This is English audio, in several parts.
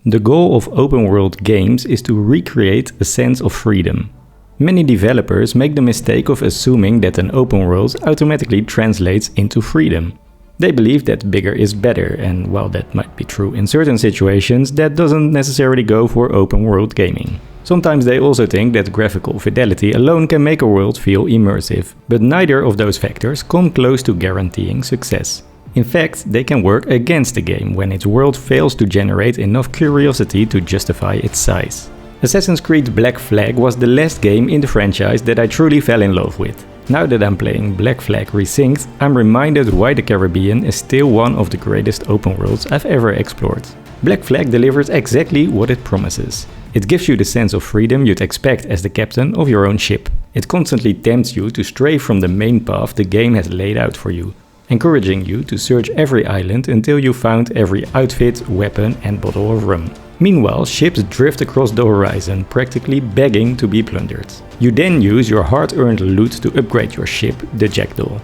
The goal of open-world games is to recreate a sense of freedom. Many developers make the mistake of assuming that an open world automatically translates into freedom. They believe that bigger is better, and while that might be true in certain situations, that doesn't necessarily go for open world gaming. Sometimes they also think that graphical fidelity alone can make a world feel immersive, but neither of those factors come close to guaranteeing success. In fact, they can work against the game when its world fails to generate enough curiosity to justify its size. Assassin's Creed Black Flag was the last game in the franchise that I truly fell in love with. Now that I'm playing Black Flag Resynched, I'm reminded why the Caribbean is still one of the greatest open worlds I've ever explored. Black Flag delivers exactly what it promises. It gives you the sense of freedom you'd expect as the captain of your own ship. It constantly tempts you to stray from the main path the game has laid out for you, encouraging you to search every island until you found every outfit, weapon and bottle of rum. Meanwhile, ships drift across the horizon, practically begging to be plundered. You then use your hard-earned loot to upgrade your ship, the Jackdaw.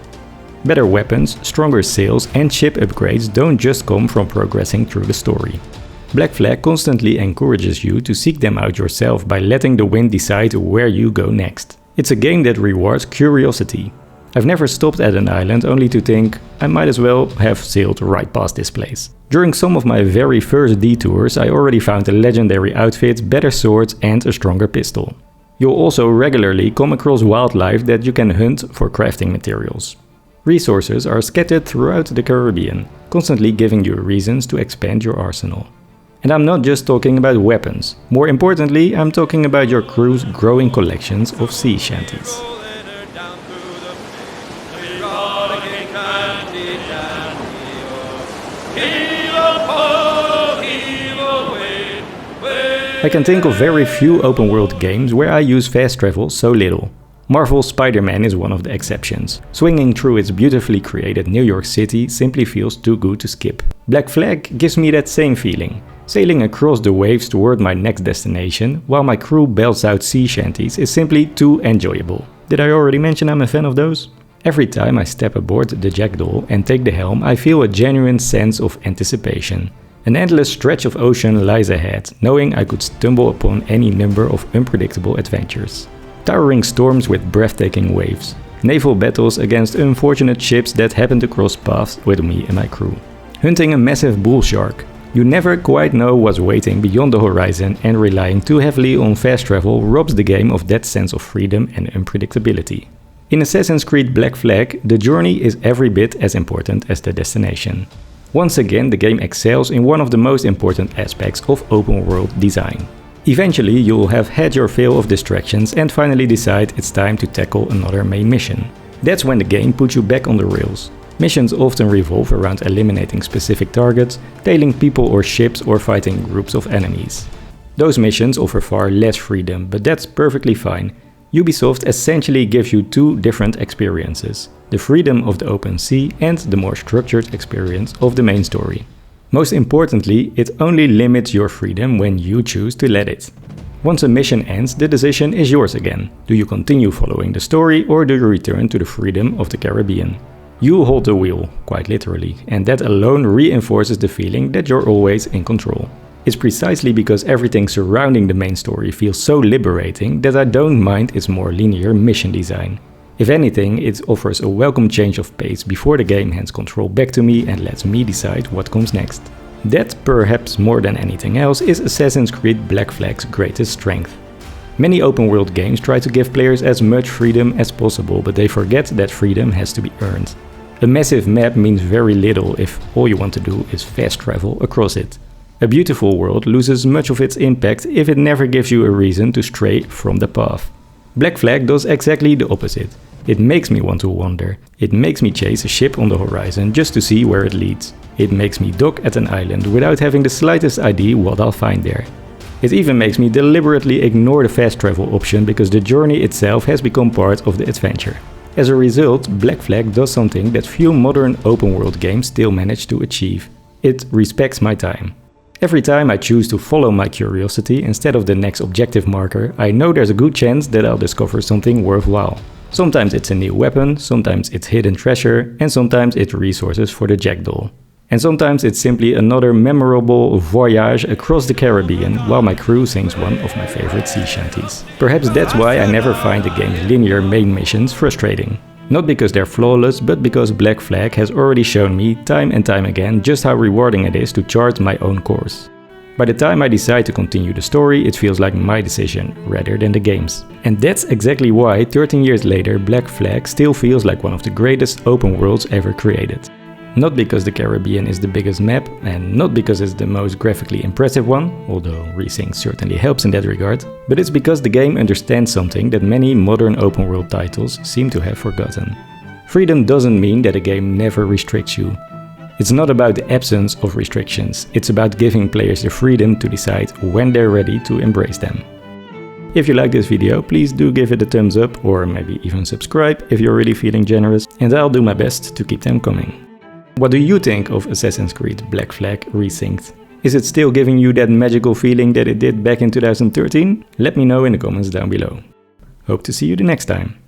Better weapons, stronger sails and ship upgrades don't just come from progressing through the story. Black Flag constantly encourages you to seek them out yourself by letting the wind decide where you go next. It's a game that rewards curiosity. I've never stopped at an island only to think, I might as well have sailed right past this place. During some of my very first detours, I already found a legendary outfit, better swords and a stronger pistol. You'll also regularly come across wildlife that you can hunt for crafting materials. Resources are scattered throughout the Caribbean, constantly giving you reasons to expand your arsenal. And I'm not just talking about weapons. More importantly, I'm talking about your crew's growing collections of sea shanties. I can think of very few open world games where I use fast travel so little. Marvel's Spider-Man is one of the exceptions. Swinging through its beautifully created New York City simply feels too good to skip. Black Flag gives me that same feeling. Sailing across the waves toward my next destination, while my crew belts out sea shanties, is simply too enjoyable. Did I already mention I'm a fan of those? Every time I step aboard the Jackdaw and take the helm, I feel a genuine sense of anticipation. An endless stretch of ocean lies ahead, knowing I could stumble upon any number of unpredictable adventures. Towering storms with breathtaking waves. Naval battles against unfortunate ships that happen to cross paths with me and my crew. Hunting a massive bull shark. You never quite know what's waiting beyond the horizon, and relying too heavily on fast travel robs the game of that sense of freedom and unpredictability. In Assassin's Creed Black Flag, the journey is every bit as important as the destination. Once again, the game excels in one of the most important aspects of open world design. Eventually, you'll have had your fill of distractions and finally decide it's time to tackle another main mission. That's when the game puts you back on the rails. Missions often revolve around eliminating specific targets, tailing people or ships, or fighting groups of enemies. Those missions offer far less freedom, but that's perfectly fine. Ubisoft essentially gives you two different experiences: the freedom of the open sea and the more structured experience of the main story. Most importantly, it only limits your freedom when you choose to let it. Once a mission ends, the decision is yours again. Do you continue following the story, or do you return to the freedom of the Caribbean? You hold the wheel, quite literally, and that alone reinforces the feeling that you're always in control. It's precisely because everything surrounding the main story feels so liberating that I don't mind its more linear mission design. If anything, it offers a welcome change of pace before the game hands control back to me and lets me decide what comes next. That, perhaps more than anything else, is Assassin's Creed Black Flag's greatest strength. Many open world games try to give players as much freedom as possible, but they forget that freedom has to be earned. A massive map means very little if all you want to do is fast travel across it. A beautiful world loses much of its impact if it never gives you a reason to stray from the path. Black Flag does exactly the opposite. It makes me want to wander. It makes me chase a ship on the horizon just to see where it leads. It makes me dock at an island without having the slightest idea what I'll find there. It even makes me deliberately ignore the fast travel option because the journey itself has become part of the adventure. As a result, Black Flag does something that few modern open world games still manage to achieve. It respects my time. Every time I choose to follow my curiosity instead of the next objective marker, I know there's a good chance that I'll discover something worthwhile. Sometimes it's a new weapon, sometimes it's hidden treasure, and sometimes it's resources for the Jackdaw. And sometimes it's simply another memorable voyage across the Caribbean while my crew sings one of my favorite sea shanties. Perhaps that's why I never find the game's linear main missions frustrating. Not because they're flawless, but because Black Flag has already shown me time and time again just how rewarding it is to chart my own course. By the time I decide to continue the story, it feels like my decision rather than the game's. And that's exactly why 13 years later Black Flag still feels like one of the greatest open worlds ever created. Not because the Caribbean is the biggest map, and not because it's the most graphically impressive one, although Resynched certainly helps in that regard, but it's because the game understands something that many modern open world titles seem to have forgotten. Freedom doesn't mean that a game never restricts you. It's not about the absence of restrictions, it's about giving players the freedom to decide when they're ready to embrace them. If you like this video, please do give it a thumbs up, or maybe even subscribe if you're really feeling generous, and I'll do my best to keep them coming. What do you think of Assassin's Creed Black Flag Resynched? Is it still giving you that magical feeling that it did back in 2013? Let me know in the comments down below. Hope to see you the next time.